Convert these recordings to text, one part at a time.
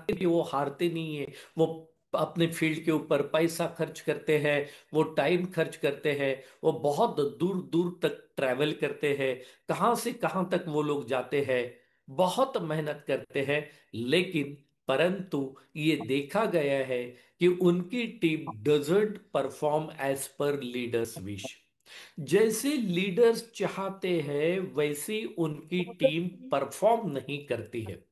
कि वो हारते नहीं है। वो अपने फील्ड के ऊपर पैसा खर्च करते हैं, वो टाइम खर्च करते हैं, वो बहुत दूर दूर तक ट्रैवल करते हैं, कहाँ से कहाँ तक वो लोग जाते हैं, बहुत मेहनत करते हैं। लेकिन परंतु ये देखा गया है कि उनकी team doesn't perform as per leaders wish. जैसे लीडर्स चाहते हैं वैसी उनकी टीम परफॉर्म नहीं करती है।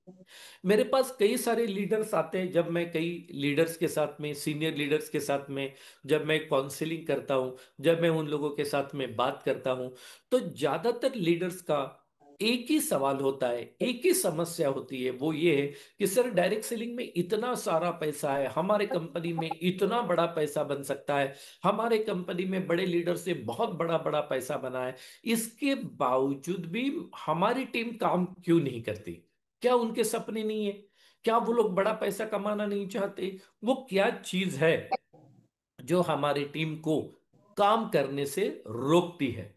मेरे पास कई सारे लीडर्स आते हैं, जब मैं कई लीडर्स के साथ में, सीनियर लीडर्स के साथ में जब मैं काउंसलिंग करता हूं, जब मैं उन लोगों के साथ में बात करता हूं, तो ज्यादातर लीडर्स का एक ही सवाल होता है, एक ही समस्या होती है। वो ये है कि सर डायरेक्ट सेलिंग में इतना सारा पैसा है, हमारे कंपनी में इतना बड़ा पैसा बन सकता है, हमारे कंपनी में बड़े लीडर से बहुत बड़ा बड़ा पैसा बना है, इसके बावजूद भी हमारी टीम काम क्यों नहीं करती? क्या उनके सपने नहीं है? क्या वो लोग बड़ा पैसा कमाना नहीं चाहते? वो क्या चीज है जो हमारी टीम को काम करने से रोकती है?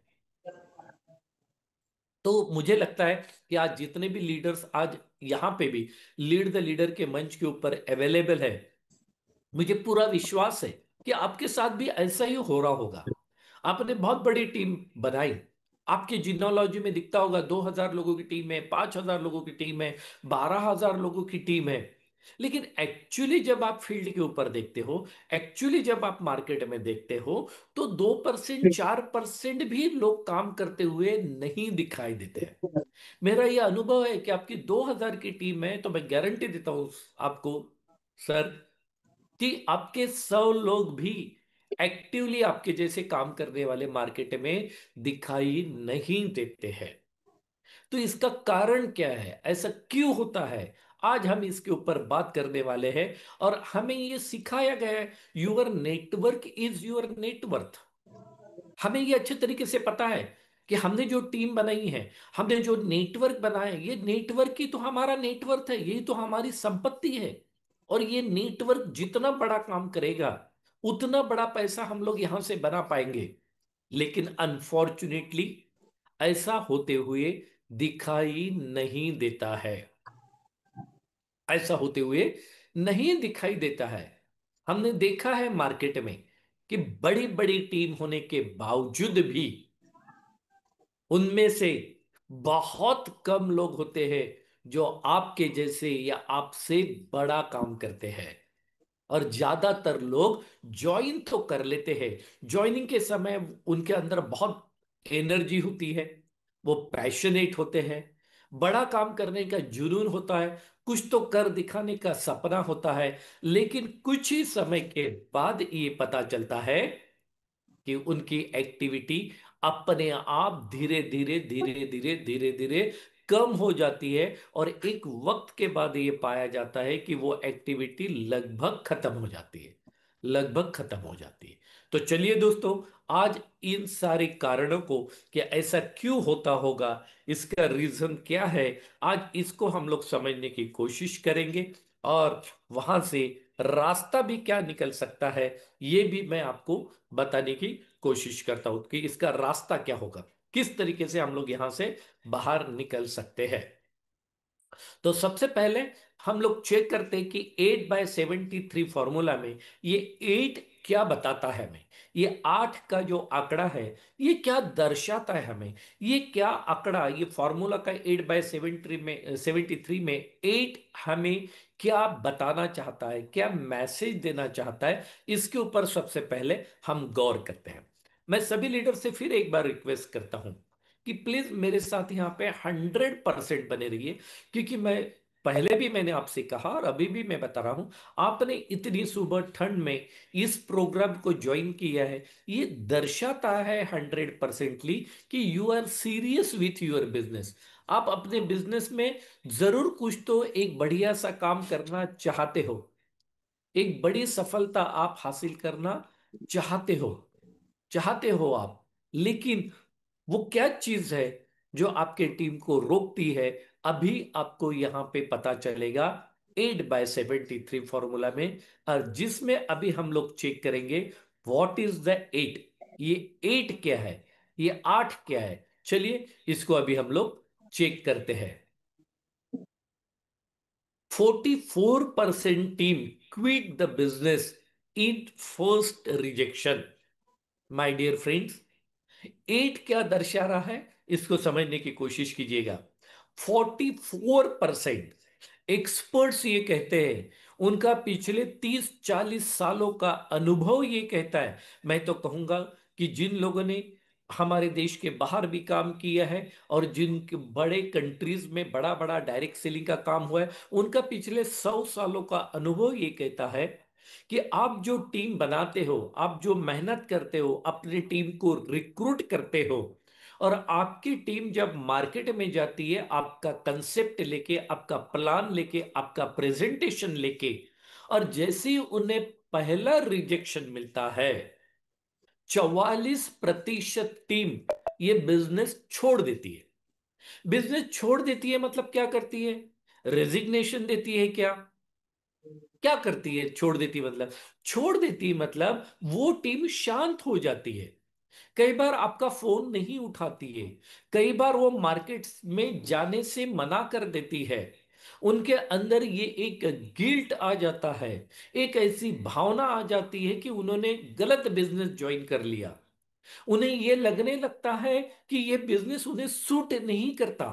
तो मुझे लगता है कि आज जितने भी लीडर्स आज यहां पे भी लीड द लीडर के मंच के ऊपर अवेलेबल है, मुझे पूरा विश्वास है कि आपके साथ भी ऐसा ही हो रहा होगा। आपने बहुत बड़ी टीम बनाई, आपके जिनोलॉजी में दिखता होगा 2,000 लोगों की टीम है, 5,000 लोगों की टीम है, 12,000 लोगों की टीम है। लेकिन एक्चुअली जब आप फील्ड के ऊपर देखते हो, एक्चुअली जब आप मार्केट में देखते हो, तो 2% 4% भी लोग काम करते हुए नहीं दिखाई देते हैं। मेरा यह अनुभव है कि आपकी 2,000 की टीम है तो मैं गारंटी देता हूं आपको सर, कि आपके 100 लोग भी एक्टिवली आपके जैसे काम करने वाले मार्केट में दिखाई नहीं देते हैं। तो इसका कारण क्या है, ऐसा क्यों होता है? आज हम इसके ऊपर बात करने वाले हैं। और हमें ये सिखाया गया है, your network is your net worth. हमें ये अच्छे तरीके से पता है कि हमने जो टीम बनाई है, हमने जो नेटवर्क बनाया है, ये नेटवर्क ही तो हमारा नेटवर्क है, यही तो हमारी संपत्ति है। और ये नेटवर्क जितना बड़ा काम करेगा, उतना बड़ा पैसा हम लोग यहां से बना पाएंगे। लेकिन अनफॉर्चुनेटली ऐसा होते हुए दिखाई नहीं देता है। ऐसा होते हुए नहीं दिखाई देता है। हमने देखा है मार्केट में कि बड़ी बड़ी टीम होने के बावजूद भी उनमें से बहुत कम लोग होते हैं जो आपके जैसे या आपसे बड़ा काम करते हैं। और ज्यादातर लोग ज्वाइन तो कर लेते हैं, ज्वाइनिंग के समय उनके अंदर बहुत एनर्जी होती है, वो पैशनेट होते हैं, बड़ा काम करने का जुनून होता है, कुछ तो कर दिखाने का सपना होता है। लेकिन कुछ ही समय के बाद ये पता चलता है कि उनकी एक्टिविटी अपने आप धीरे धीरे धीरे धीरे धीरे धीरे कम हो जाती है। और एक वक्त के बाद ये पाया जाता है कि वो एक्टिविटी लगभग खत्म हो जाती है, लगभग खत्म हो जाती है। तो चलिए दोस्तों, आज इन सारे कारणों को, कि ऐसा क्यों होता होगा, इसका रीजन क्या है, आज इसको हम लोग समझने की कोशिश करेंगे। और वहां से रास्ता भी क्या निकल सकता है, ये भी मैं आपको बताने की कोशिश करता हूं कि इसका रास्ता क्या होगा, किस तरीके से हम लोग यहां से बाहर निकल सकते हैं। तो सबसे पहले हम लोग चेक करते हैं कि 8/73 फॉर्मूला में ये 8 क्या बताता है हमें। ये 8 का जो आंकड़ा है, ये क्या दर्शाता है हमें? ये क्या आंकड़ा, ये फॉर्मूला का 8/73 में 8 हमें क्या बताना चाहता है, क्या मैसेज देना चाहता है, इसके ऊपर सबसे पहले हम गौर करते हैं। मैं सभी लीडर से फिर एक बार रिक्वेस्ट करता हूं कि प्लीज मेरे साथ यहां पे 100% बने रहिए। क्योंकि मैं पहले भी मैंने आपसे कहा और अभी भी मैं बता रहा हूं, आपने इतनी सुबह ठंड में इस प्रोग्राम को ज्वाइन किया है, ये दर्शाता है 100%ली कि you are serious with your business. आप अपने बिजनेस में जरूर कुछ तो एक बढ़िया सा काम करना चाहते हो, एक बड़ी सफलता आप हासिल करना चाहते हो, चाहते हो आप। लेकिन वो क्या चीज है जो आपके टीम को रोकती है, अभी आपको यहां पे पता चलेगा 8/73 फॉर्मूला में। और जिसमें अभी हम लोग चेक करेंगे व्हाट इज द 8, ये 8 क्या है, ये 8 क्या है। चलिए इसको अभी हम लोग चेक करते हैं। 44% team quit the business in first rejection. My dear friends, 8 क्या दर्शा रहा है, इसको समझने की कोशिश कीजिएगा। 44% एक्सपर्ट्स ये कहते हैं, उनका पिछले 30-40 सालों का अनुभव ये कहता है। मैं तो कहूंगा कि जिन लोगों ने हमारे देश के बाहर भी काम किया है और जिन बड़े कंट्रीज में बड़ा बड़ा डायरेक्ट सेलिंग का काम हुआ है, उनका पिछले 100 सालों का अनुभव ये कहता है कि आप जो टीम बनाते हो, आप जो मेहनत करते हो, अपनी टीम को रिक्रूट करते हो, और आपकी टीम जब मार्केट में जाती है आपका कंसेप्ट लेके, आपका प्लान लेके, आपका प्रेजेंटेशन लेके, और जैसे ही उन्हें पहला रिजेक्शन मिलता है, 44% टीम ये बिजनेस छोड़ देती है। बिजनेस छोड़ देती है मतलब क्या करती है? रेजिग्नेशन देती है क्या? क्या करती है छोड़ देती मतलब? छोड़ देती मतलब वो टीम शांत हो जाती है। कई बार आपका फोन नहीं उठाती है, कई बार वो मार्केट में जाने से मना कर देती है। उनके अंदर ये एक गिल्ट आ जाता है, एक ऐसी भावना आ जाती है कि उन्होंने गलत बिजनेस ज्वाइन कर लिया। उन्हें ये लगने लगता है कि ये बिजनेस उन्हें सूट नहीं करता।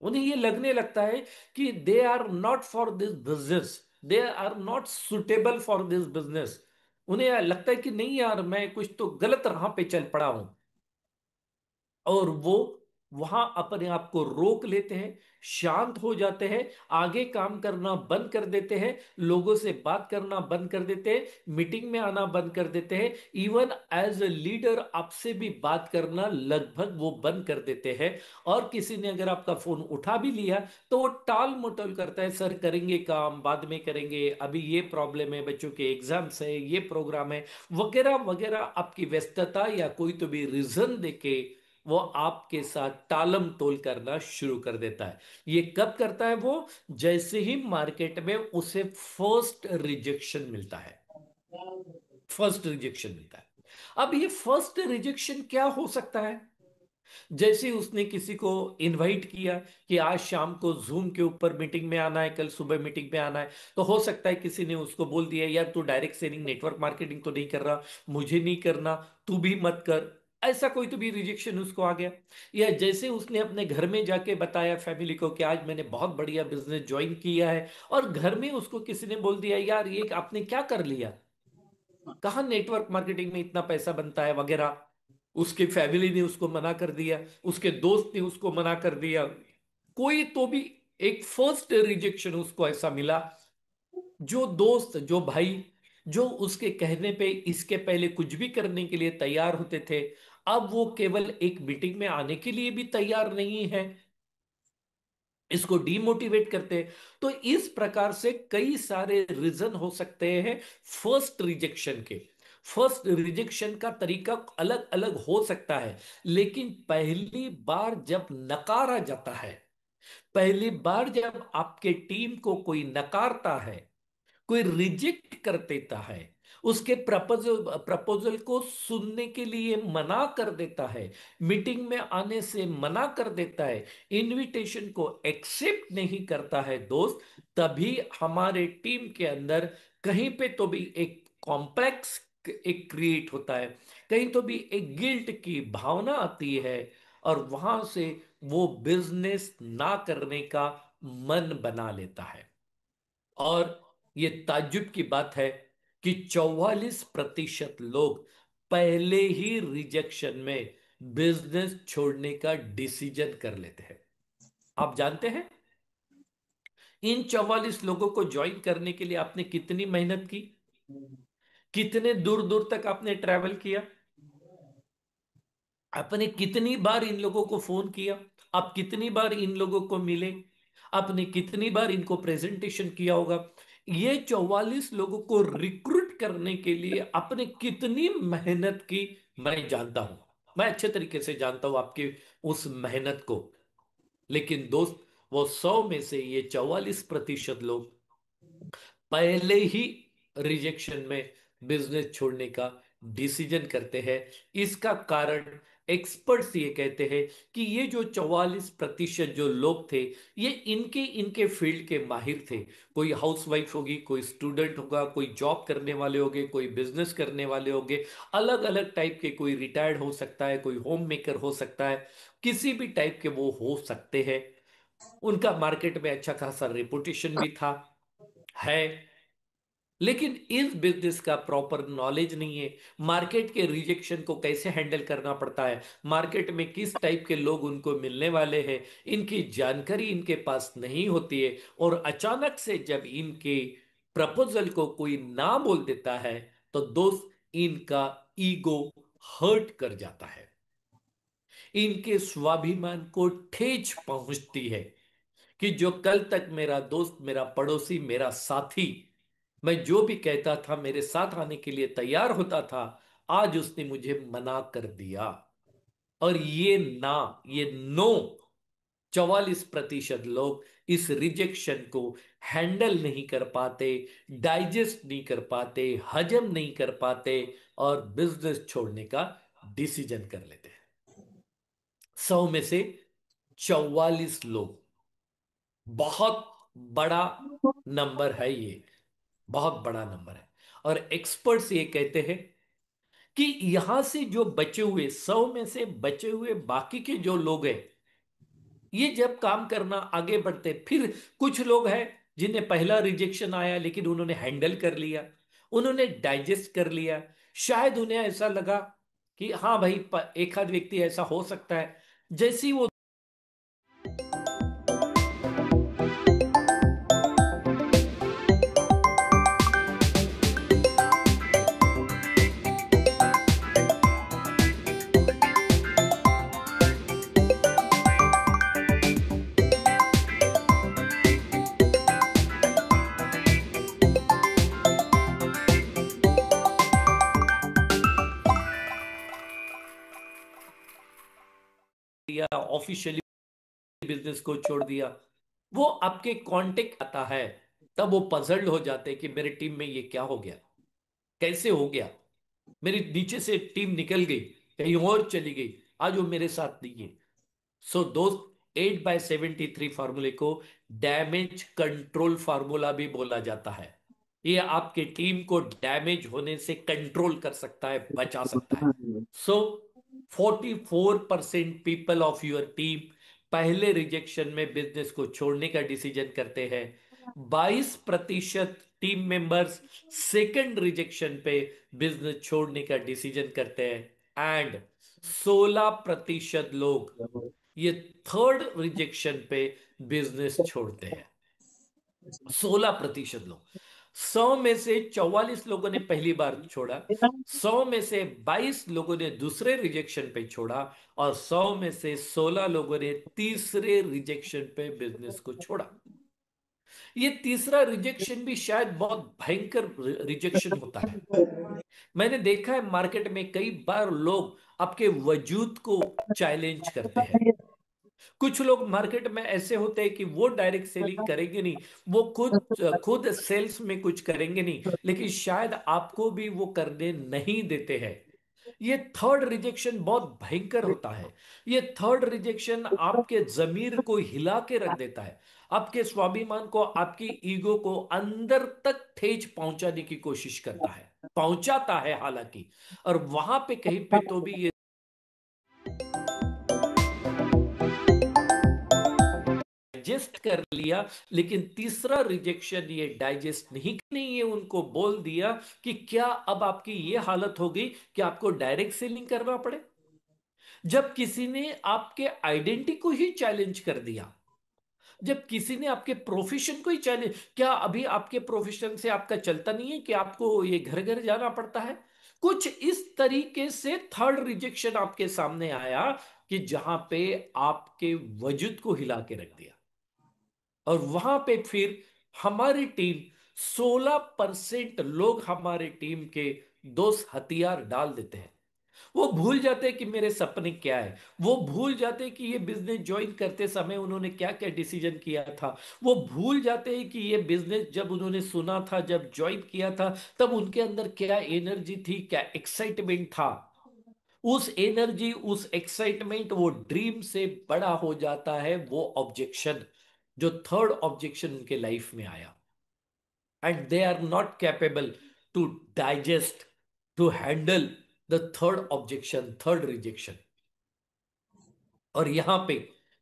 उन्हें ये लगने लगता है कि they are not for this business, they are not suitable for this business. उन्हें लगता है कि नहीं यार, मैं कुछ तो गलत राह पे चल पड़ा हूं। और वो वहां अपने आप को रोक लेते हैं, शांत हो जाते हैं, आगे काम करना बंद कर देते हैं, लोगों से बात करना बंद कर देते हैं, मीटिंग में आना बंद कर देते हैं, इवन एज ए लीडर आपसे भी बात करना लगभग वो बंद कर देते हैं। और किसी ने अगर आपका फोन उठा भी लिया तो वो टाल मटोल करता है, सर करेंगे काम, बाद में करेंगे, अभी ये प्रॉब्लम है, बच्चों के एग्जाम्स है, ये प्रोग्राम है, वगैरह वगैरह। आपकी व्यस्तता या कोई तो भी रीजन देके वो आपके साथ टालम टोल करना शुरू कर देता है। ये कब करता है वो? जैसे ही मार्केट में उसे फर्स्ट रिजेक्शन मिलता है। फर्स्ट रिजेक्शन मिलता है। अब ये फर्स्ट रिजेक्शन क्या हो सकता है? जैसे उसने किसी को इनवाइट किया कि आज शाम को जूम के ऊपर मीटिंग में आना है, कल सुबह मीटिंग में आना है, तो हो सकता है किसी ने उसको बोल दिया यार तू डायरेक्ट सेलिंग नेटवर्क मार्केटिंग तो नहीं कर रहा, मुझे नहीं करना, तू भी मत कर। ऐसा कोई तो भी रिजेक्शन उसको आ गया। या जैसे उसने अपने घर में जाके बताया फैमिली को कि आज मैंने बहुत बढ़िया बिजनेस ज्वाइन किया है, और घर में उसको किसी ने बोल दिया यार ये आपने क्या कर लिया, कहाँ नेटवर्क मार्केटिंग में इतना पैसा बनता है वगैरह। उसकी फैमिली ने उसको मना कर दिया, उसके दोस्त ने उसको मना कर दिया, कोई तो भी एक फर्स्ट रिजेक्शन उसको ऐसा मिला। जो दोस्त, जो भाई, जो उसके कहने पे इसके पहले कुछ भी करने के लिए तैयार होते थे, अब वो केवल एक मीटिंग में आने के लिए भी तैयार नहीं है, इसको डीमोटिवेट करते हैं। तो इस प्रकार से कई सारे रीजन हो सकते हैं फर्स्ट रिजेक्शन के। फर्स्ट रिजेक्शन का तरीका अलग अलग हो सकता है, लेकिन पहली बार जब नकारा जाता है, पहली बार जब आपके टीम को कोई नकारता है, कोई रिजेक्ट कर देता है, उसके प्रपोजल प्रपोजल को सुनने के लिए मना कर देता है, मीटिंग में आने से मना कर देता है, इनविटेशन को एक्सेप्ट नहीं करता है दोस्त, तभी हमारे टीम के अंदर कहीं पे तो भी एक कॉम्प्लेक्स एक क्रिएट होता है, कहीं तो भी एक गिल्ट की भावना आती है, और वहां से वो बिजनेस ना करने का मन बना लेता है। और ये ताज्जुब की बात है कि 44% लोग पहले ही रिजेक्शन में बिजनेस छोड़ने का डिसीजन कर लेते हैं। आप जानते हैं इन 44 लोगों को ज्वाइन करने के लिए आपने कितनी मेहनत की, कितने दूर दूर तक आपने ट्रैवल किया, आपने कितनी बार इन लोगों को फोन किया, आप कितनी बार इन लोगों को मिले, आपने कितनी बार इनको प्रेजेंटेशन किया होगा, ये 44 लोगों को रिक्रूट करने के लिए आपने कितनी मेहनत की, मैं जानता हूं। मैं अच्छे तरीके से जानता हूं आपकी उस मेहनत को। लेकिन दोस्त, वो 100 में से ये 44% लोग पहले ही रिजेक्शन में बिजनेस छोड़ने का डिसीजन करते हैं। इसका कारण एक्सपर्ट्स ये कहते हैं कि ये जो 44% जो लोग थे, ये इनके इनके फील्ड के माहिर थे। कोई हाउसवाइफ होगी, कोई स्टूडेंट होगा, कोई जॉब करने वाले होंगे, कोई बिजनेस करने वाले होंगे, अलग अलग टाइप के, कोई रिटायर्ड हो सकता है, कोई होम मेकर हो सकता है, किसी भी टाइप के वो हो सकते हैं। उनका मार्केट में अच्छा खासा रेपुटेशन भी था, है। लेकिन इस बिजनेस का प्रॉपर नॉलेज नहीं है। मार्केट के रिजेक्शन को कैसे हैंडल करना पड़ता है, मार्केट में किस टाइप के लोग उनको मिलने वाले हैं, इनकी जानकारी इनके पास नहीं होती है। और अचानक से जब इनके प्रपोजल को कोई ना बोल देता है, तो दोस्त, इनका ईगो हर्ट कर जाता है, इनके स्वाभिमान को ठेच पहुंचती है। कि जो कल तक मेरा दोस्त, मेरा पड़ोसी, मेरा साथी, मैं जो भी कहता था मेरे साथ आने के लिए तैयार होता था, आज उसने मुझे मना कर दिया। और ये ना, ये नो, 44% लोग इस रिजेक्शन को हैंडल नहीं कर पाते, डाइजेस्ट नहीं कर पाते, हजम नहीं कर पाते, और बिजनेस छोड़ने का डिसीजन कर लेते हैं। 100 में से 44 लोग, बहुत बड़ा नंबर है ये, बहुत बड़ा नंबर है। और एक्सपर्ट्स ये कहते हैं कि यहां से जो बचे हुए 100 में से बचे हुए बाकी के जो लोग हैं, ये जब काम करना आगे बढ़ते, फिर कुछ लोग हैं जिन्हें पहला रिजेक्शन आया लेकिन उन्होंने हैंडल कर लिया, उन्होंने डाइजेस्ट कर लिया। शायद उन्हें ऐसा लगा कि हाँ भाई, एक आध व्यक्ति ऐसा हो सकता है। जैसी वो दिया, ऑफिशियली बिजनेस को छोड़ दिया, वो आपके कांटेक्ट आता है, तब वो पजल्ड हो जाते हैं कि मेरे टीम में ये क्या हो गया, कैसे हो गया, मेरी नीचे से टीम निकल गई, कहीं और चली गई, आज वो मेरे साथ नहीं है। सो दोस्त, 8/73 फार्मूले को डैमेज कंट्रोल फार्मूला भी बोला जाता है। ये आपके टीम को डैमेज होने से कंट्रोल कर सकता है, बचा सकता है। सो 44% पीपल ऑफ योर टीम पहले रिजेक्शन में बिजनेस को छोड़ने का डिसीजन करते हैं। 22% टीम मेंबर्स सेकंड रिजेक्शन पे बिजनेस छोड़ने का डिसीजन करते हैं। एंड 16% लोग ये थर्ड रिजेक्शन पे बिजनेस छोड़ते हैं। 16% लोग। 100 में से 44 लोगों ने पहली बार छोड़ा, 100 में से 22 लोगों ने दूसरे रिजेक्शन पे छोड़ा, और 100 में से 16 लोगों ने तीसरे रिजेक्शन पे बिजनेस को छोड़ा। ये तीसरा रिजेक्शन भी शायद बहुत भयंकर रिजेक्शन होता है। मैंने देखा है मार्केट में कई बार लोग आपके वजूद को चैलेंज करते हैं। कुछ लोग मार्केट में ऐसे होते हैं कि वो डायरेक्ट सेलिंग करेंगे नहीं, वो खुद खुद सेल्स में कुछ करेंगे नहीं, लेकिन शायद आपको भी वो करने नहीं देते हैं। ये थर्ड रिजेक्शन बहुत भयंकर होता है। ये थर्ड रिजेक्शन आपके जमीर को हिला के रख देता है, आपके स्वाभिमान को, आपकी ईगो को अंदर तक ठेच पहुंचाने की कोशिश करता है, पहुंचाता है हालांकि। और वहां पे कहीं पे तो भी ये डाइजेस्ट कर लिया, लेकिन तीसरा रिजेक्शन ये डाइजेस्ट नहीं है, उनको बोल दिया कि क्या अब आपकी ये हालत होगी कि आपको डायरेक्ट सेलिंग करना पड़े। जब किसी ने आपके आइडेंटिटी को ही चैलेंज कर दिया, जब किसी ने आपके प्रोफेशन को ही चैलेंज, क्या अभी आपके प्रोफेशन से आपका चलता नहीं है कि आपको ये घर घर जाना पड़ता है? कुछ इस तरीके से थर्ड रिजेक्शन आपके सामने आया कि जहां पे आपके वजूद को हिला के रख दिया। और वहां पे फिर हमारी टीम, 16% लोग हमारे टीम के दोस्त हथियार डाल देते हैं। वो भूल जाते हैं कि मेरे सपने क्या है, वो भूल जाते हैं कि ये बिजनेस ज्वाइन करते समय उन्होंने क्या क्या डिसीजन किया था, वो भूल जाते हैं कि ये बिजनेस जब उन्होंने सुना था, जब ज्वाइन किया था, तब उनके अंदर क्या एनर्जी थी, क्या एक्साइटमेंट था। उस एनर्जी, उस एक्साइटमेंट, वो ड्रीम से बड़ा हो जाता है वो ऑब्जेक्शन, जो थर्ड ऑब्जेक्शन उनके लाइफ में आया। And they are not capable to digest, to handle the third objection, third rejection. और यहां पे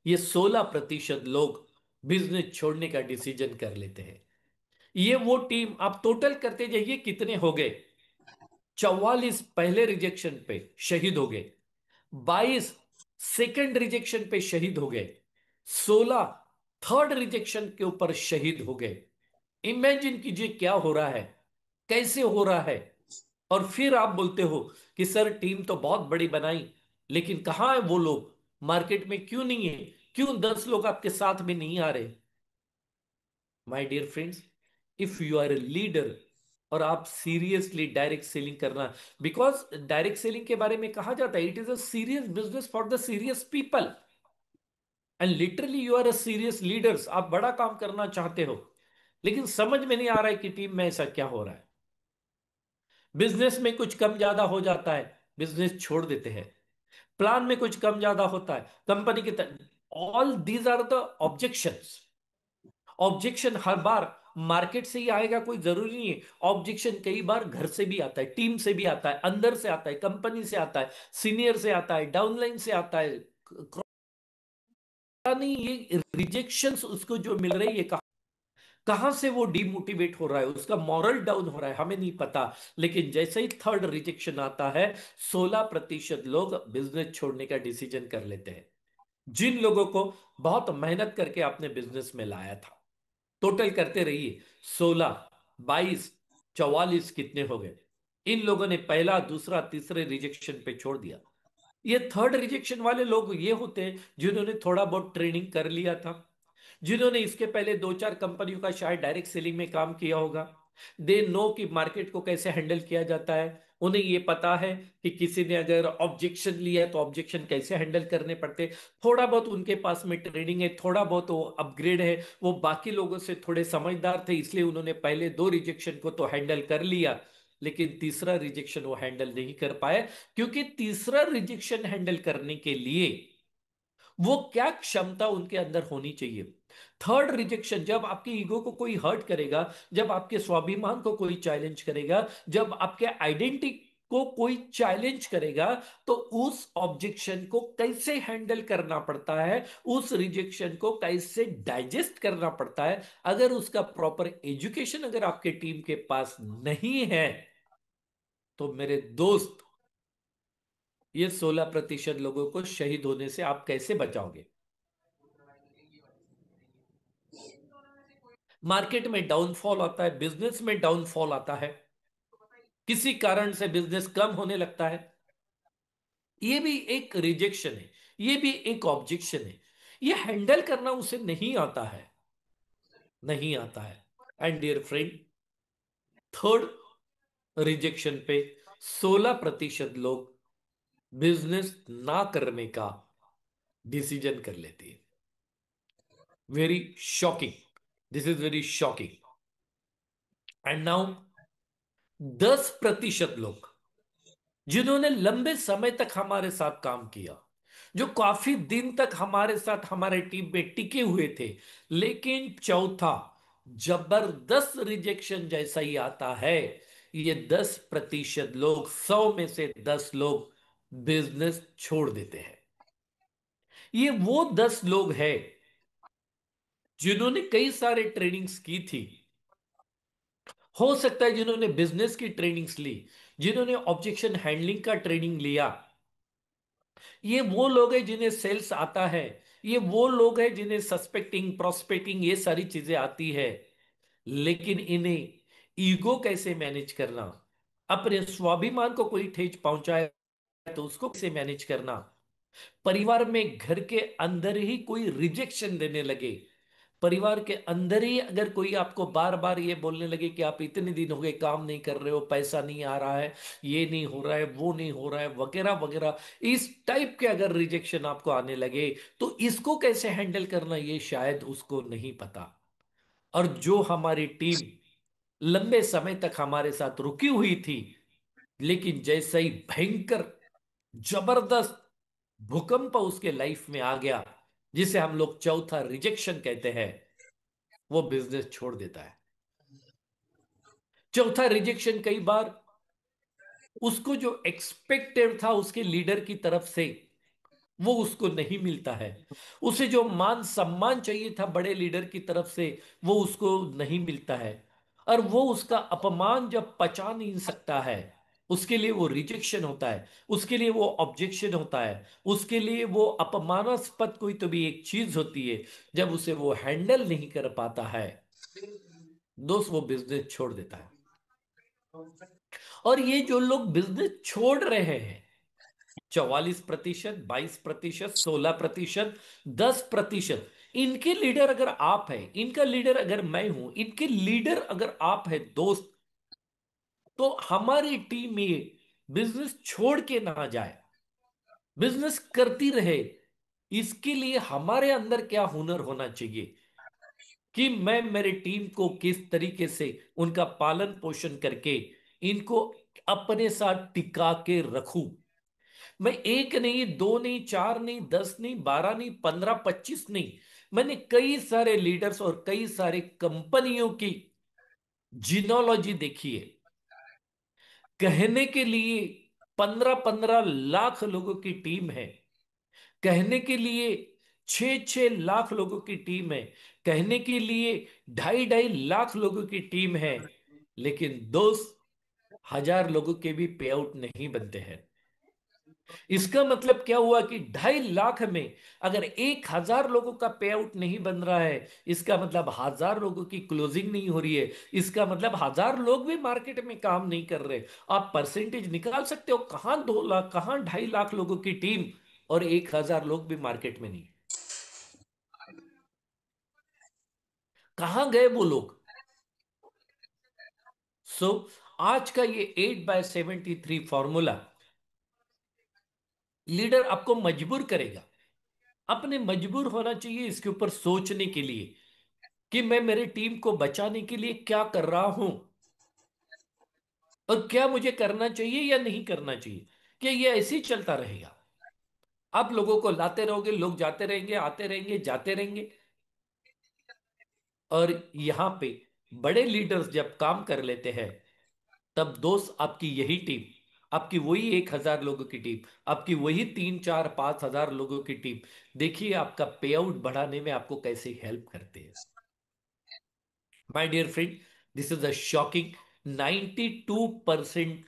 ये 16% लोग बिजनेस छोड़ने का डिसीजन कर लेते हैं। ये वो टीम, आप टोटल करते जाइए कितने हो गए। 44 पहले रिजेक्शन पे शहीद हो गए, 22 सेकंड रिजेक्शन पे शहीद हो गए, 16 थर्ड रिजेक्शन के ऊपर शहीद हो गए। इमेजिन कीजिए क्या हो रहा है, कैसे हो रहा है। और फिर आप बोलते हो कि सर टीम तो बहुत बड़ी बनाई, लेकिन कहां है वो लोग, मार्केट में क्यों नहीं है, क्यों 10 लोग आपके साथ में नहीं आ रहे। My dear friends, if you are a leader और आप सीरियसली डायरेक्ट सेलिंग करना, बिकॉज डायरेक्ट सेलिंग के बारे में कहा जाता है it is a serious business for the serious people, and literally you are a serious leaders, आप बड़ा काम करना चाहते हो, लेकिन समझ में नहीं आ रहा है कि टीम में ऐसा क्या हो रहा है। बिजनेस में कुछ कम ज्यादा हो जाता है, बिजनेस छोड़ देते हैं। प्लान में कुछ कम ज्यादा होता है, कंपनी के, all these are the objections. Objection हर बार मार्केट से ही आएगा कोई जरूरी नहीं है। ऑब्जेक्शन कई बार घर से भी आता है, टीम से भी आता है, अंदर से आता है, कंपनी से आता है, सीनियर से आता है, डाउनलाइन से आता है। पता नहीं ये रिजेक्शंस उसको जो मिल रही है, कहां से वो डिमोटिवेट हो रहा है, उसका मॉरल डाउन हो रहा है, हमें नहीं पता। लेकिन जैसे ही थर्ड रिजेक्शन आता है, 16% लोग बिजनेस छोड़ने का डिसीजन कर लेते हैं। जिन लोगों को बहुत मेहनत करके आपने बिजनेस में लाया था, टोटल करते रहिए, 16, 22, 44 कितने हो गए। इन लोगों ने पहला, दूसरा, तीसरे रिजेक्शन पे छोड़ दिया। ये थर्ड रिजेक्शन वाले लोग ये होते हैं जिन्होंने थोड़ा बहुत ट्रेनिंग कर लिया था, जिन्होंने इसके पहले दो चार कंपनियों का शायद डायरेक्ट सेलिंग में काम किया होगा। दे नो कि मार्केट को कैसे हैंडल किया जाता है। उन्हें ये पता है कि किसी ने अगर ऑब्जेक्शन लिया तो ऑब्जेक्शन कैसे हैंडल करने पड़ते। थोड़ा बहुत उनके पास में ट्रेनिंग है, थोड़ा बहुत वो अपग्रेड है, वो बाकी लोगों से थोड़े समझदार थे, इसलिए उन्होंने पहले दो रिजेक्शन को तो हैंडल कर लिया, लेकिन तीसरा रिजेक्शन वो हैंडल नहीं कर पाए। क्योंकि तीसरा रिजेक्शन हैंडल करने के लिए वो क्या क्षमता उनके अंदर होनी चाहिए। थर्ड रिजेक्शन जब आपके ईगो को कोई हर्ट करेगा, जब आपके स्वाभिमान को कोई चैलेंज करेगा, जब आपके आइडेंटिटी को कोई चैलेंज करेगा, तो उस ऑब्जेक्शन को कैसे हैंडल करना पड़ता है, उस रिजेक्शन को कैसे डाइजेस्ट करना पड़ता है, अगर उसका प्रॉपर एजुकेशन अगर आपके टीम के पास नहीं है, तो मेरे दोस्त, ये 16% लोगों को शहीद होने से आप कैसे बचाओगे। मार्केट में डाउनफॉल आता है, बिजनेस में डाउनफॉल आता है, किसी कारण से बिजनेस कम होने लगता है, ये भी एक रिजेक्शन है, ये भी एक ऑब्जेक्शन है। ये हैंडल करना उसे नहीं आता है, नहीं आता है। And dear friend, third rejection पे 16% लोग बिजनेस ना करने का डिसीजन कर लेते हैं। Very shocking, this is very shocking. And now 10% लोग जिन्होंने लंबे समय तक हमारे साथ काम किया, जो काफी दिन तक हमारे साथ हमारे टीम में टिके हुए थे, लेकिन चौथा जबरदस्त रिजेक्शन जैसा ही आता है, ये 10% लोग, 100 में से 10 लोग बिजनेस छोड़ देते हैं। ये वो 10 लोग हैं जिन्होंने कई सारे ट्रेनिंग्स की थी, हो सकता है जिन्होंने बिजनेस की ट्रेनिंग्स ली, जिन्होंने ऑब्जेक्शन हैंडलिंग का ट्रेनिंग लिया। ये वो लोग हैं जिन्हें सेल्स आता है, ये वो लोग हैं जिन्हें सस्पेक्टिंग, प्रोस्पेक्टिंग, ये सारी चीजें आती है। लेकिन इन्हें ईगो कैसे मैनेज करना, अपने स्वाभिमान को कोई ठेस पहुंचाए तो उसको कैसे मैनेज करना, परिवार में घर के अंदर ही कोई रिजेक्शन देने लगे, परिवार के अंदर ही अगर कोई आपको बार बार ये बोलने लगे कि आप इतने दिन हो गए काम नहीं कर रहे हो, पैसा नहीं आ रहा है, ये नहीं हो रहा है, वो नहीं हो रहा है, वगैरह वगैरह, इस टाइप के अगर रिजेक्शन आपको आने लगे, तो इसको कैसे हैंडल करना ये शायद उसको नहीं पता। और जो हमारी टीम लंबे समय तक हमारे साथ रुकी हुई थी, लेकिन जैसे ही भयंकर जबरदस्त भूकंप उसके लाइफ में आ गया, जिसे हम लोग चौथा रिजेक्शन कहते हैं। वो बिजनेस छोड़ देता है। चौथा रिजेक्शन कई बार उसको जो एक्सपेक्टेड था उसके लीडर की तरफ से, वो उसको नहीं मिलता है। उसे जो मान सम्मान चाहिए था बड़े लीडर की तरफ से, वो उसको नहीं मिलता है। और वो उसका अपमान जब पचा नहीं सकता है, उसके लिए वो रिजेक्शन होता है, उसके लिए वो ऑब्जेक्शन होता है, उसके लिए वो अपमानास्पद कोई तो भी एक चीज होती है। जब उसे वो हैंडल नहीं कर पाता है, दोस्त, वो बिजनेस छोड़ देता है। और ये जो लोग बिजनेस छोड़ रहे हैं, 44%, 22%, 16%, 10%, इनके लीडर अगर आप हैं, इनका लीडर अगर मैं हूं, इनके लीडर अगर आप हैं दोस्त, तो हमारी टीम ये बिजनेस छोड़ के ना जाए, बिजनेस करती रहे। इसके लिए हमारे अंदर क्या हुनर होना चाहिए कि मैं मेरे टीम को किस तरीके से उनका पालन पोषण करके इनको अपने साथ टिका के रखूं। मैं एक नहीं, दो नहीं, चार नहीं, 10 नहीं, 12 नहीं, 15, 25 नहीं, मैंने कई सारे लीडर्स और कई सारे कंपनियों की जिनोलॉजी देखी है। कहने के लिए 15-15 लाख लोगों की टीम है, कहने के लिए 6-6 लाख लोगों की टीम है, कहने के लिए 2.5-2.5 लाख लोगों की टीम है, लेकिन दोस्त, 1,000 लोगों के भी पे आउट नहीं बनते हैं। इसका मतलब क्या हुआ कि 2.5 लाख में अगर 1,000 लोगों का पे आउट नहीं बन रहा है, इसका मतलब 1,000 लोगों की क्लोजिंग नहीं हो रही है, इसका मतलब 1,000 लोग भी मार्केट में काम नहीं कर रहे। आप परसेंटेज निकाल सकते हो, कहां 2 लाख, कहां 2.5 लाख लोगों की टीम और 1,000 लोग भी मार्केट में नहीं, कहां गए वो लोग। सो आज का ये 8/73 फॉर्मूला लीडर आपको मजबूर करेगा। अपने मजबूर होना चाहिए इसके ऊपर सोचने के लिए कि मैं मेरे टीम को बचाने के लिए क्या कर रहा हूं और क्या मुझे करना चाहिए या नहीं करना चाहिए। क्या ये ऐसे ही चलता रहेगा? आप लोगों को लाते रहोगे, लोग जाते रहेंगे, आते रहेंगे, जाते रहेंगे। और यहां पे बड़े लीडर्स जब काम कर लेते हैं, तब दोस्त, आपकी यही टीम, आपकी वही 1,000 लोगों की टीम, आपकी वही 3, 4, 5 हजार लोगों की टीम, देखिए आपका पे आउट बढ़ाने में आपको कैसे हेल्प करते हैं। My dear friend, this is a shocking, 92%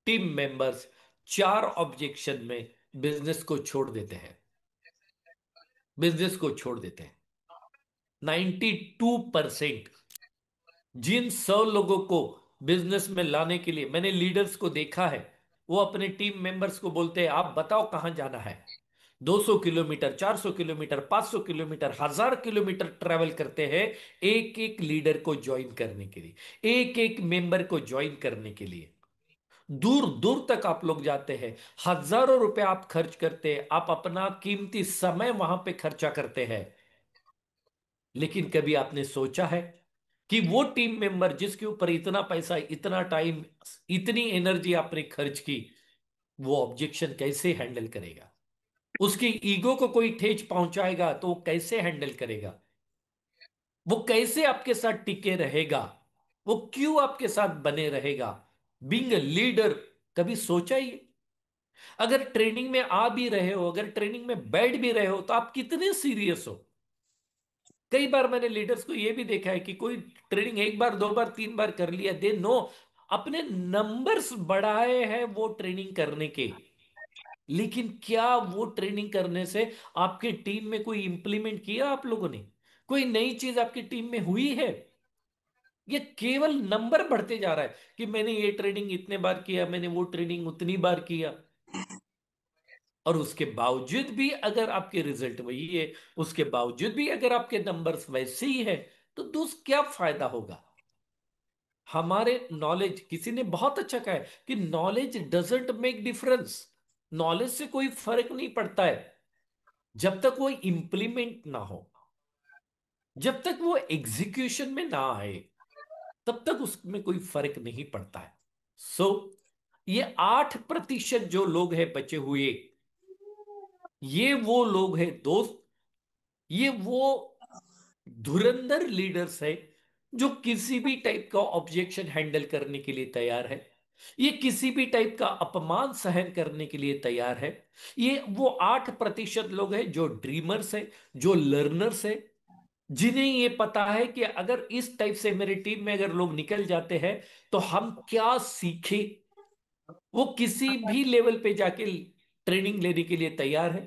team members 4 objection में बिजनेस को छोड़ देते हैं, बिजनेस को छोड़ देते हैं। 92%। जिन 100 लोगों को बिजनेस में लाने के लिए मैंने लीडर्स को देखा है, वो अपने टीम मेंबर्स को बोलते हैं, आप बताओ कहां जाना है। 200 kilometre, 400 kilometre, 500 kilometre, 1,000 kilometre travel करते हैं एक एक लीडर को ज्वाइन करने के लिए, एक एक मेंबर को ज्वाइन करने के लिए। दूर दूर तक आप लोग जाते हैं, हजारों रुपए आप खर्च करते हैं, आप अपना कीमती समय वहां पे खर्चा करते हैं। लेकिन कभी आपने सोचा है कि वो टीम मेंबर जिसके ऊपर इतना पैसा, इतना टाइम, इतनी एनर्जी आपने खर्च की, वो ऑब्जेक्शन कैसे हैंडल करेगा? उसकी ईगो को कोई ठेस पहुंचाएगा तो वो कैसे हैंडल करेगा? वो कैसे आपके साथ टिके रहेगा? वो क्यों आपके साथ बने रहेगा? बीइंग अ लीडर, कभी सोचा ही? अगर ट्रेनिंग में आ भी रहे हो, अगर ट्रेनिंग में बैठ भी रहे हो, तो आप कितने सीरियस हो? कई बार मैंने लीडर्स को यह भी देखा है कि कोई ट्रेनिंग एक बार, दो बार, तीन बार कर लिया, दे नो, अपने नंबर्स बढ़ाए हैं वो ट्रेनिंग करने के। लेकिन क्या वो ट्रेनिंग करने से आपके टीम में कोई इंप्लीमेंट किया आप लोगों ने? कोई नई चीज आपकी टीम में हुई है? ये केवल नंबर बढ़ते जा रहा है कि मैंने ये ट्रेनिंग इतने बार किया, मैंने वो ट्रेनिंग उतनी बार किया। और उसके बावजूद भी अगर आपके रिजल्ट वही है, उसके बावजूद भी अगर आपके नंबर्स वैसे ही है, तो दोस्त क्या फायदा होगा? हमारे नॉलेज, किसी ने बहुत अच्छा कहा है कि knowledge doesn't make difference. Knowledge से कोई फर्क नहीं पड़ता है जब तक वो इंप्लीमेंट ना हो, जब तक वो एग्जीक्यूशन में ना आए, तब तक उसमें कोई फर्क नहीं पड़ता है। सो ये 8% जो लोग हैं बचे हुए, ये वो लोग हैं दोस्त, ये वो धुरंधर लीडर्स है जो किसी भी टाइप का ऑब्जेक्शन हैंडल करने के लिए तैयार है। ये किसी भी टाइप का अपमान सहन करने के लिए तैयार है। ये वो 8% लोग हैं जो ड्रीमर्स है, जो लर्नर्स है, जिन्हें ये पता है कि अगर इस टाइप से मेरी टीम में अगर लोग निकल जाते हैं तो हम क्या सीखे। वो किसी भी लेवल पे जाके ट्रेनिंग लेने के लिए तैयार है।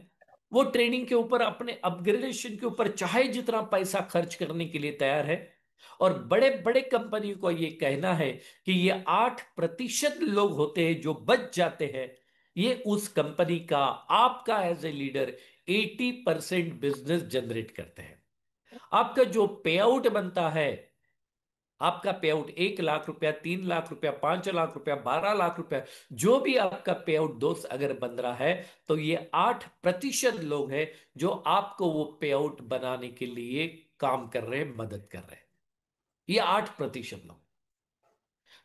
वो ट्रेनिंग के ऊपर अपने अपग्रेडेशन के ऊपर चाहे जितना पैसा खर्च करने के लिए तैयार है। और बड़े बड़े कंपनी को ये कहना है कि ये 8% लोग होते हैं जो बच जाते हैं, ये उस कंपनी का, आपका as a leader 80% business generate करते हैं। आपका जो पे आउट बनता है, आपका पे आउट 1 लाख रुपया, 3 लाख रुपया, 5 लाख रुपया, 12 लाख रुपया, जो भी आपका पे आउट दोस्त अगर बन रहा है, तो ये 8% लोग हैं जो आपको वो पे आउट बनाने के लिए काम कर रहे हैं, मदद कर रहे हैं। ये 8% लोग।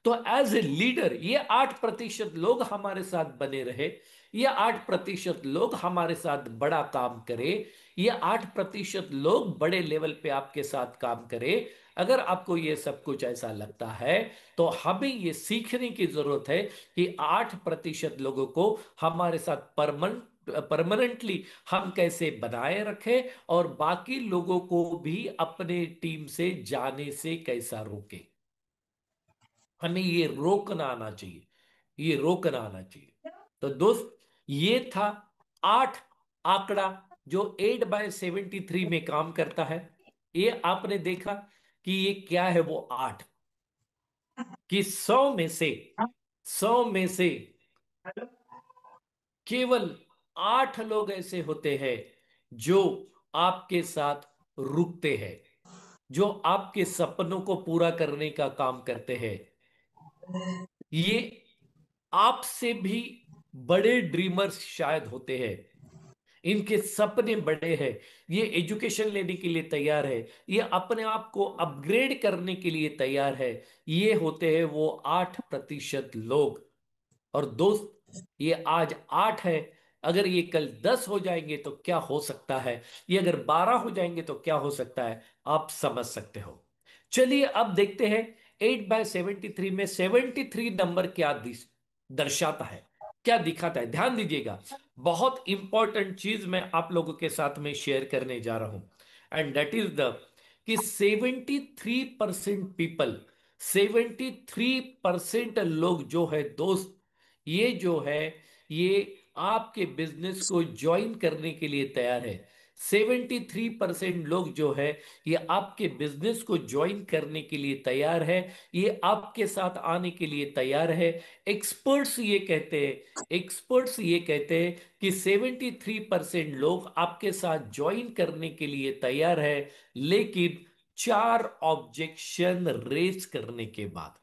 तो एज ए लीडर ये 8% लोग हमारे साथ बने रहे, ये 8% लोग हमारे साथ बड़ा काम करे, ये 8% लोग बड़े लेवल पे आपके साथ काम करे। अगर आपको ये सब कुछ ऐसा लगता है, तो हमें ये सीखने की जरूरत है कि 8% लोगों को हमारे साथ परमानेंटली हम कैसे बनाए रखें, और बाकी लोगों को भी अपने टीम से जाने से कैसा रोके। हमें ये रोकना आना चाहिए, ये रोकना आना चाहिए। तो दोस्त, ये था 8 आंकड़ा जो 8/73 में काम करता है। ये आपने देखा कि ये क्या है, वो 8, कि 100 में से केवल 8 लोग ऐसे होते हैं जो आपके साथ रुकते हैं, जो आपके सपनों को पूरा करने का काम करते हैं। ये आपसे भी बड़े ड्रीमर्स शायद होते हैं, इनके सपने बड़े हैं, ये एजुकेशन लेने के लिए तैयार है, ये अपने आप को अपग्रेड करने के लिए तैयार है। ये होते हैं वो 8% लोग। और दोस्त, ये आज 8 है, अगर ये कल 10 हो जाएंगे तो क्या हो सकता है, ये अगर 12 हो जाएंगे तो क्या हो सकता है, आप समझ सकते हो। चलिए अब देखते हैं 8/73 में 73 नंबर क्या दर्शाता है, क्या दिखाता है। ध्यान दीजिएगा, बहुत इंपॉर्टेंट चीज मैं आप लोगों के साथ में शेयर करने जा रहा हूं, एंड दैट इज द कि 73% पीपल, 73% लोग जो है दोस्त, ये जो है, ये आपके बिजनेस को ज्वाइन करने के लिए तैयार है। 73% लोग जो है, ये आपके बिजनेस को ज्वाइन करने के लिए तैयार है, ये आपके साथ आने के लिए तैयार है। एक्सपर्ट्स ये कहते हैं कि 73% लोग आपके साथ ज्वाइन करने के लिए तैयार है, लेकिन 4 ऑब्जेक्शन रेज करने के बाद।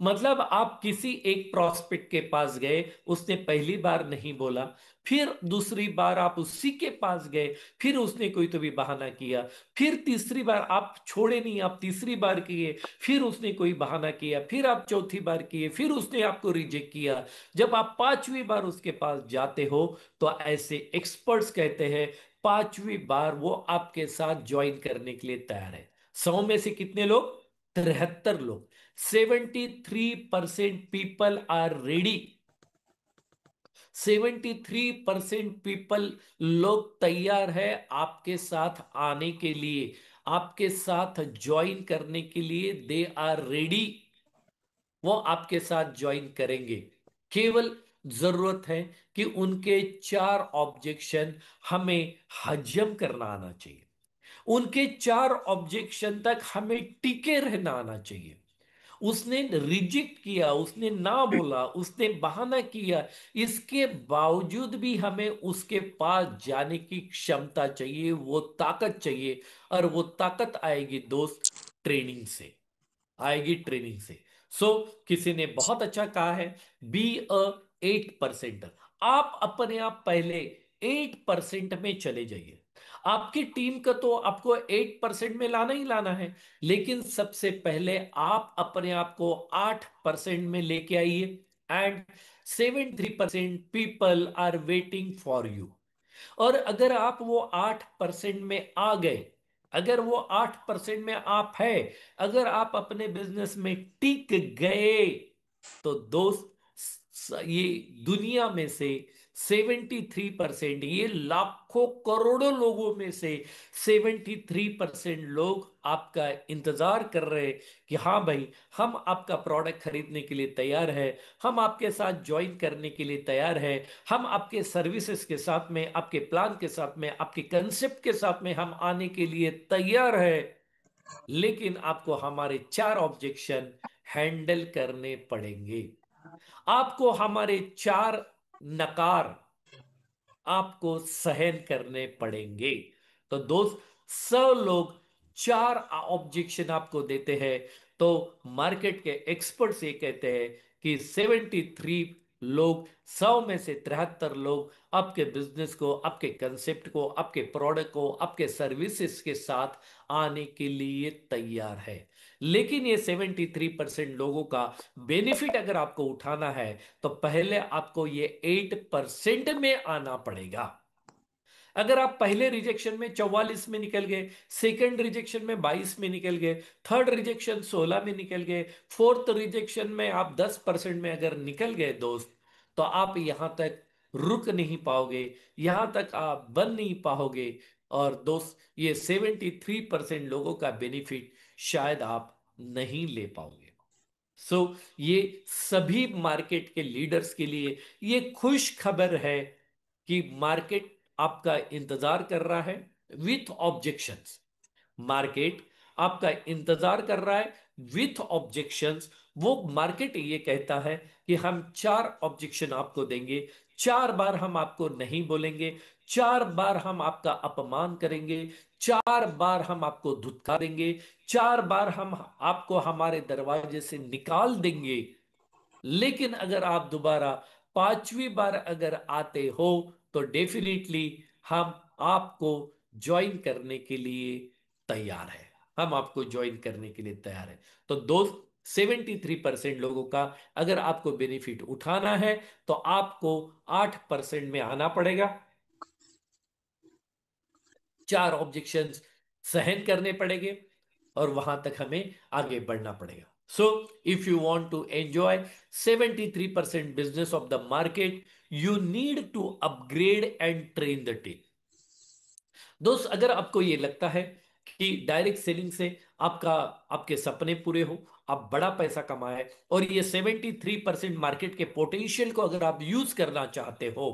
मतलब आप किसी एक प्रोस्पेक्ट के पास गए, उसने पहली बार नहीं बोला, फिर दूसरी बार आप उसी के पास गए, फिर उसने कोई तो भी बहाना किया, फिर तीसरी बार आप छोड़े नहीं, आप तीसरी बार किए, फिर उसने कोई बहाना किया, फिर आप चौथी बार किए, फिर उसने आपको रिजेक्ट किया। जब आप 5वीं बार उसके पास जाते हो, तो ऐसे एक्सपर्ट्स कहते हैं 5वीं बार वो आपके साथ ज्वाइन करने के लिए तैयार है। 100 में से कितने लोग? 73 लोग। 73% पीपल आर रेडी। 73% पीपल, लोग तैयार है आपके साथ आने के लिए, आपके साथ ज्वाइन करने के लिए, दे आर रेडी। वो आपके साथ ज्वाइन करेंगे। केवल जरूरत है कि उनके 4 ऑब्जेक्शन हमें हजम करना आना चाहिए, उनके 4 ऑब्जेक्शन तक हमें टिके रहना आना चाहिए। उसने रिजेक्ट किया, उसने ना बोला, उसने बहाना किया, इसके बावजूद भी हमें उसके पास जाने की क्षमता चाहिए, वो ताकत चाहिए। और वो ताकत आएगी दोस्त ट्रेनिंग से, आएगी ट्रेनिंग से। किसी ने बहुत अच्छा कहा है, बी अ 8%। आप अपने आप पहले 8% में चले जाइए। आपकी टीम का तो आपको 8% में लाना ही लाना है, लेकिन सबसे पहले आप अपने आप को 8% में लेके आइए। And 73% people are waiting for you. और अगर आप वो 8% में आ गए, अगर वो 8% में आप है, अगर आप अपने बिजनेस में टिक गए, तो दोस्त ये दुनिया में से 73%, ये लाखों करोड़ों लोगों में से 73% लोग आपका इंतजार कर रहे हैं कि हाँ भाई, हम आपका प्रोडक्ट खरीदने के लिए तैयार है, हम आपके साथ ज्वाइन करने के लिए तैयार है, हम आपके सर्विसेज के साथ में, आपके प्लान के साथ में, आपके कंसेप्ट के साथ में हम आने के लिए तैयार है। लेकिन आपको हमारे 4 ऑब्जेक्शन हैंडल करने पड़ेंगे, आपको हमारे 4 नकार आपको सहन करने पड़ेंगे। तो दोस्त, 100 लोग 4 ऑब्जेक्शन आपको देते हैं, तो मार्केट के एक्सपर्ट्स ये कहते हैं कि 73 लोग, 100 में से 73 लोग आपके बिजनेस को, आपके कंसेप्ट को, आपके प्रोडक्ट को, आपके सर्विसेज के साथ आने के लिए तैयार है। लेकिन ये 73% लोगों का बेनिफिट अगर आपको उठाना है, तो पहले आपको ये 8% में आना पड़ेगा। अगर आप पहले रिजेक्शन में 44 में निकल गए, सेकंड रिजेक्शन में 22 में निकल गए, थर्ड रिजेक्शन 16 में निकल गए, फोर्थ रिजेक्शन में आप 10% में अगर निकल गए दोस्त, तो आप यहां तक रुक नहीं पाओगे, यहां तक आप बन नहीं पाओगे। और दोस्त, ये 73% लोगों का बेनिफिट शायद आप नहीं ले पाओगे। सो ये सभी मार्केट के लीडर्स के लिए ये खुश खबर है कि मार्केट आपका इंतजार कर रहा है विथ ऑब्जेक्शंस। मार्केट आपका इंतजार कर रहा है विथ ऑब्जेक्शंस। वो मार्केट ये कहता है कि हम 4 ऑब्जेक्शन आपको देंगे, 4 बार हम आपको नहीं बोलेंगे, 4 बार हम आपका अपमान करेंगे, 4 बार हम आपको धुतकारेंगे, 4 बार हम आपको हमारे दरवाजे से निकाल देंगे। लेकिन अगर आप दोबारा 5वीं बार अगर आते हो, तो डेफिनेटली हम आपको ज्वाइन करने के लिए तैयार है, हम आपको ज्वाइन करने के लिए तैयार है। तो दोस्त, 73% लोगों का अगर आपको बेनिफिट उठाना है, तो आपको 8% में आना पड़ेगा, 4 ऑब्जेक्शंस सहन करने पड़ेंगे, और वहां तक हमें आगे बढ़ना पड़ेगा। So if you want to enjoy 73% business of the market, you need to upgrade and train the team. दोस्त, अगर आपको ये लगता है कि डायरेक्ट सेलिंग से आपका, आपके सपने पूरे हो, आप बड़ा पैसा कमाए, और ये 73% मार्केट के पोटेंशियल को अगर आप यूज करना चाहते हो,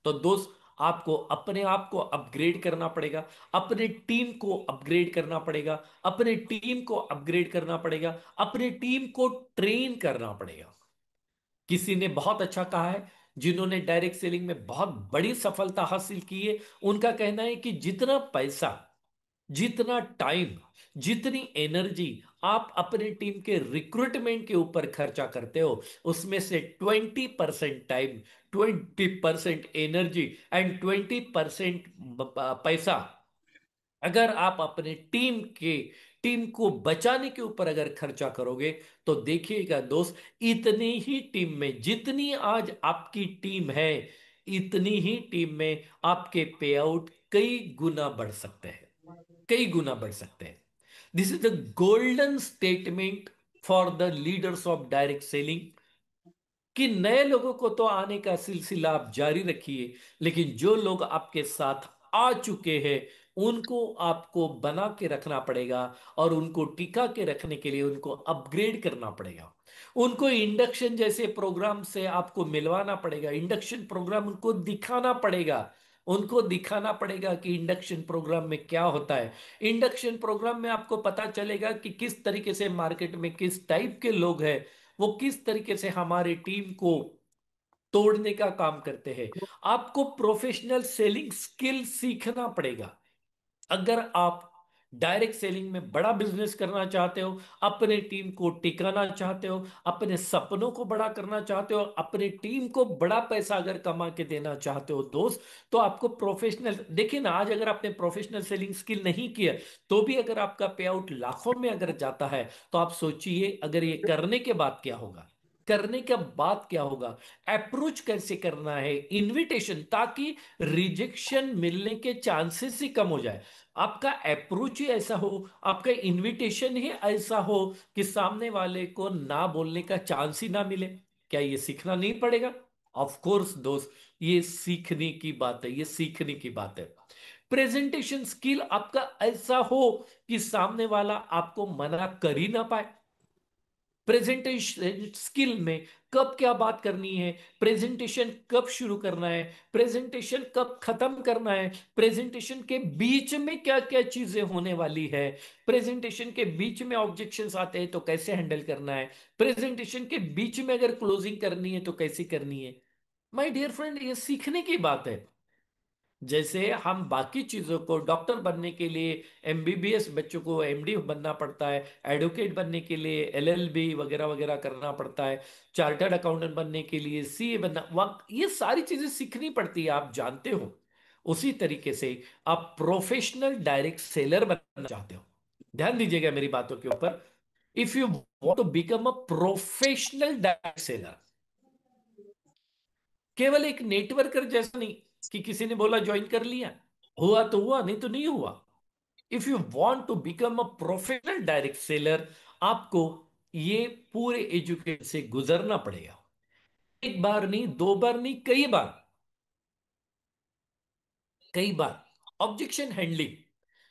तो दोस्त, आपको अपने आप को अपग्रेड करना पड़ेगा, अपने टीम को अपग्रेड करना पड़ेगा, अपने टीम को अपग्रेड करना पड़ेगा, अपने टीम को ट्रेन करना पड़ेगा। किसी ने बहुत अच्छा कहा है, जिन्होंने डायरेक्ट सेलिंग में बहुत बड़ी सफलता हासिल की है, उनका कहना है कि जितना पैसा, जितना टाइम, जितनी एनर्जी आप अपने टीम के रिक्रूटमेंट के ऊपर खर्चा करते हो, उसमें से 20% टाइम, 20% एनर्जी एंड 20% पैसा अगर आप अपने टीम को बचाने के ऊपर अगर खर्चा करोगे, तो देखिएगा दोस्त, इतनी ही टीम में, जितनी आज आपकी टीम है, इतनी ही टीम में आपके पे आउट कई गुना बढ़ सकते हैं, कई गुना बढ़ सकते हैं। This is the golden statement for the leaders of direct selling, कि नए लोगों को तो आने का सिलसिला आप जारी रखिए, लेकिन जो लोग आपके साथ आ चुके हैं, उनको आपको बना के रखना पड़ेगा, और उनको टिका के रखने के लिए उनको अपग्रेड करना पड़ेगा। उनको इंडक्शन जैसे प्रोग्राम से आपको मिलवाना पड़ेगा, इंडक्शन प्रोग्राम उनको दिखाना पड़ेगा, उनको दिखाना पड़ेगा कि इंडक्शन प्रोग्राम में क्या होता है। इंडक्शन प्रोग्राम में आपको पता चलेगा कि किस तरीके से मार्केट में किस टाइप के लोग हैं, वो किस तरीके से हमारी टीम को तोड़ने का काम करते हैं। आपको प्रोफेशनल सेलिंग स्किल सीखना पड़ेगा। अगर आप डायरेक्ट सेलिंग में बड़ा बिजनेस करना चाहते हो, अपने टीम को टिकाना चाहते हो, अपने सपनों को बड़ा करना चाहते हो, अपनी टीम को बड़ा पैसा अगर कमा के देना चाहते हो दोस्त, तो आपको प्रोफेशनल, देखिए ना, आज अगर आपने प्रोफेशनल सेलिंग स्किल नहीं किया, तो भी अगर आपका पे आउट लाखों में अगर जाता है, तो आप सोचिए अगर ये करने के बाद क्या होगा। करने के बाद क्या होगा, अप्रोच कैसे करना है इनविटेशन, ताकि रिजेक्शन मिलने के चांसेस ही कम हो जाए। आपका अप्रोच ही ऐसा हो, आपका इनविटेशन ही ऐसा हो कि सामने वाले को ना बोलने का चांस ही ना मिले। क्या ये सीखना नहीं पड़ेगा? ऑफ कोर्स दोस्त, ये सीखने की बात है, ये सीखने की बात है। प्रेजेंटेशन स्किल आपका ऐसा हो कि सामने वाला आपको मना कर ही ना पाए। प्रेजेंटेशन स्किल में कब क्या बात करनी है, प्रेजेंटेशन कब शुरू करना है, प्रेजेंटेशन कब खत्म करना है, प्रेजेंटेशन के बीच में क्या क्या चीजें होने वाली है, प्रेजेंटेशन के बीच में ऑब्जेक्शंस आते हैं तो कैसे हैंडल करना है, प्रेजेंटेशन के बीच में अगर क्लोजिंग करनी है तो कैसे करनी है। माय डियर फ्रेंड, ये सीखने की बात है। जैसे हम बाकी चीजों को, डॉक्टर बनने के लिए एमबीबीएस बच्चों को एमडी बनना पड़ता है, एडवोकेट बनने के लिए एलएलबी वगैरह वगैरह करना पड़ता है, चार्टर्ड अकाउंटेंट बनने के लिए सीए बनना, वक्त ये सारी चीजें सीखनी पड़ती है, आप जानते हो। उसी तरीके से आप प्रोफेशनल डायरेक्ट सेलर बनना चाहते हो, ध्यान दीजिएगा मेरी बातों के ऊपर। If you want to become a professional direct seller, केवल एक नेटवर्कर जैसा नहीं कि किसी ने बोला ज्वाइन कर लिया, हुआ तो हुआ, नहीं तो नहीं हुआ। If you want to become a professional direct seller, आपको ये पूरे एजुकेशन से गुजरना पड़ेगा। एक बार नहीं, दो बार नहीं, कई बार, कई बार। ऑब्जेक्शन हैंडलिंग,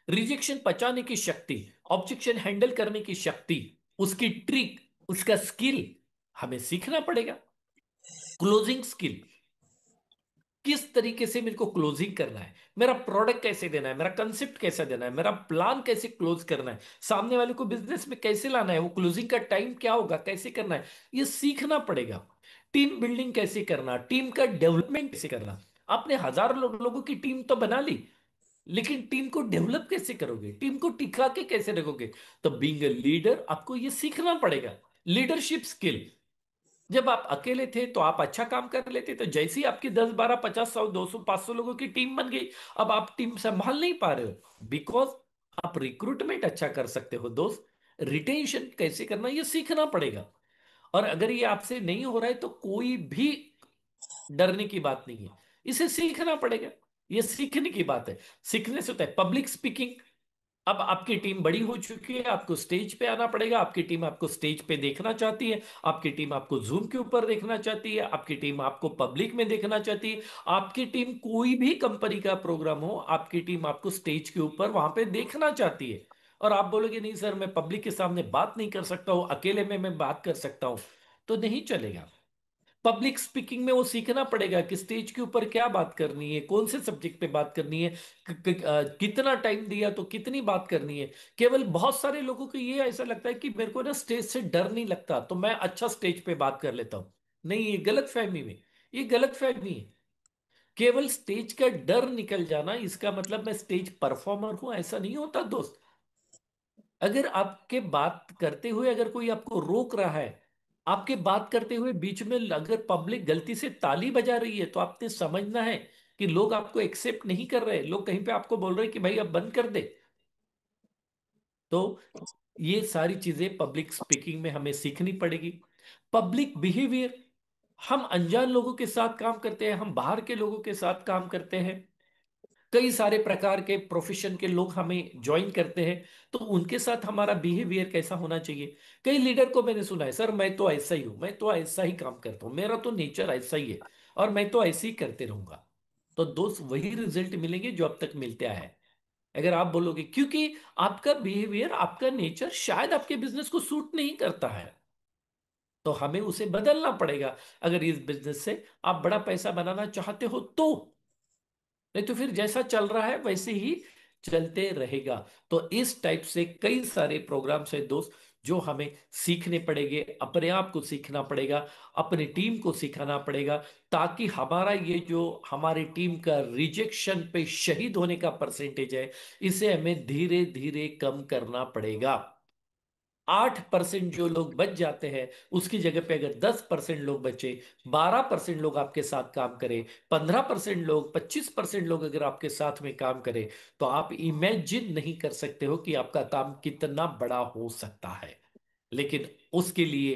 रिजेक्शन पचाने की शक्ति, ऑब्जेक्शन हैंडल करने की शक्ति, उसकी ट्रिक, उसका स्किल हमें सीखना पड़ेगा। क्लोजिंग स्किल, किस तरीके से मेरे को क्लोजिंग करना है, मेरा प्रोडक्ट कैसे देना है, मेरा कंसेप्ट कैसे देना है, मेरा प्लान कैसे क्लोज करना है, सामने वाले को बिजनेस में कैसे लाना है, वो क्लोजिंग का टाइम क्या होगा, कैसे करना है, ये सीखना पड़ेगा। टीम बिल्डिंग कैसे करना, टीम का डेवलपमेंट कैसे करना। आपने हजार लोगों की टीम तो बना ली, लेकिन टीम को डेवलप कैसे करोगे, टीम को टिका के कैसे रखोगे? तो बीइंग अ लीडर आपको ये सीखना पड़ेगा। लीडरशिप स्किल, जब आप अकेले थे तो आप अच्छा काम कर लेते, तो जैसे ही आपकी 10 12 50 100 200 500 लोगों की टीम बन गई, अब आप टीम संभाल नहीं पा रहे हो, बिकॉज आप रिक्रूटमेंट अच्छा कर सकते हो दोस्त, रिटेंशन कैसे करना ये सीखना पड़ेगा। और अगर ये आपसे नहीं हो रहा है तो कोई भी डरने की बात नहीं है, इसे सीखना पड़ेगा। ये सीखने की बात है। सीखने से होता है पब्लिक स्पीकिंग। अब आपकी टीम बड़ी हो चुकी है, आपको स्टेज पे आना पड़ेगा, आपकी टीम आपको स्टेज पे देखना चाहती है, आपकी टीम आपको जूम के ऊपर देखना चाहती है, आपकी टीम आपको पब्लिक में देखना चाहती है। आपकी टीम कोई भी कंपनी का प्रोग्राम हो, आपकी टीम आपको स्टेज के ऊपर वहां पे देखना चाहती है। और आप बोलोगे नहीं सर, मैं पब्लिक के सामने बात नहीं कर सकता हूं, अकेले में मैं बात कर सकता हूं, तो नहीं चलेगा। पब्लिक स्पीकिंग में वो सीखना पड़ेगा कि स्टेज के ऊपर क्या बात करनी है, कौन से सब्जेक्ट पे बात करनी है, कितना टाइम दिया तो कितनी बात करनी है। केवल बहुत सारे लोगों को ये ऐसा लगता है कि मेरे को ना स्टेज से डर नहीं लगता तो मैं अच्छा स्टेज पे बात कर लेता हूं। नहीं, ये गलत फहमी में, ये गलत फहमी है। केवल स्टेज का डर निकल जाना इसका मतलब मैं स्टेज परफॉर्मर हूं, ऐसा नहीं होता दोस्त। अगर आपके बात करते हुए अगर कोई आपको रोक रहा है, आपके बात करते हुए बीच में अगर पब्लिक गलती से ताली बजा रही है, तो आपने समझना है कि लोग आपको एक्सेप्ट नहीं कर रहे, लोग कहीं पे आपको बोल रहे हैं कि भाई अब बंद कर दे। तो ये सारी चीजें पब्लिक स्पीकिंग में हमें सीखनी पड़ेगी। पब्लिक बिहेवियर, हम अनजान लोगों के साथ काम करते हैं, हम बाहर के लोगों के साथ काम करते हैं, कई सारे प्रकार के प्रोफेशन के लोग हमें ज्वाइन करते हैं, तो उनके साथ हमारा बिहेवियर कैसा होना चाहिए। कई लीडर को मैंने सुना है, सर मैं तो ऐसा ही हूं, मैं तो ऐसा ही काम करता हूं, मेरा तो नेचर ऐसा ही है और मैं तो ऐसे ही करते रहूंगा। तो दोस्त वही रिजल्ट मिलेंगे जो अब तक मिलते आया है। अगर आप बोलोगे क्योंकि आपका बिहेवियर, आपका नेचर शायद आपके बिजनेस को सूट नहीं करता है, तो हमें उसे बदलना पड़ेगा। अगर इस बिजनेस से आप बड़ा पैसा बनाना चाहते हो तो, नहीं तो फिर जैसा चल रहा है वैसे ही चलते रहेगा। तो इस टाइप से कई सारे प्रोग्राम्स है दोस्त, जो हमें सीखने पड़ेंगे, अपने आप को सीखना पड़ेगा, अपनी टीम को सिखाना पड़ेगा, ताकि हमारा ये जो हमारी टीम का रिजेक्शन पे शहीद होने का परसेंटेज है, इसे हमें धीरे धीरे कम करना पड़ेगा। 8% जो लोग बच जाते हैं, उसकी जगह पे अगर 10% लोग बचे, 12% लोग आपके साथ काम करें, 15% लोग, 25% लोग अगर आपके साथ में काम करें, तो आप इमेजिन नहीं कर सकते हो कि आपका काम कितना बड़ा हो सकता है। लेकिन उसके लिए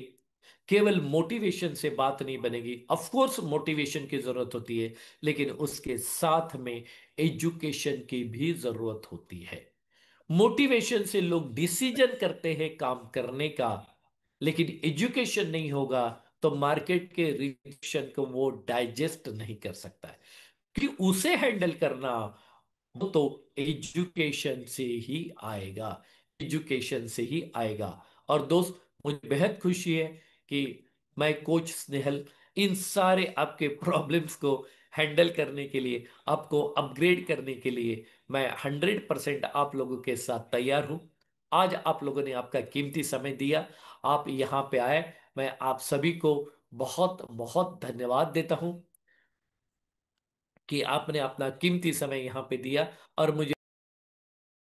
केवल मोटिवेशन से बात नहीं बनेगी। ऑफ कोर्स मोटिवेशन की जरूरत होती है, लेकिन उसके साथ में एजुकेशन की भी जरूरत होती है। मोटिवेशन से लोग डिसीजन करते हैं काम करने का, लेकिन एजुकेशन नहीं होगा तो मार्केट के रिएक्शन को वो डाइजेस्ट नहीं कर सकता है। कि उसे हैंडल करना वो तो एजुकेशन से ही आएगा, एजुकेशन से ही आएगा। और दोस्त, मुझे बेहद खुशी है कि मैं कोच स्नेहल इन सारे आपके प्रॉब्लम्स को हैंडल करने के लिए, आपको अपग्रेड करने के लिए मैं 100% आप लोगों के साथ तैयार हूं। आज आप लोगों ने आपका कीमती समय दिया, आप यहाँ पे आए, मैं आप सभी को बहुत बहुत धन्यवाद देता हूं कि आपने अपना कीमती समय यहाँ पे दिया। और मुझे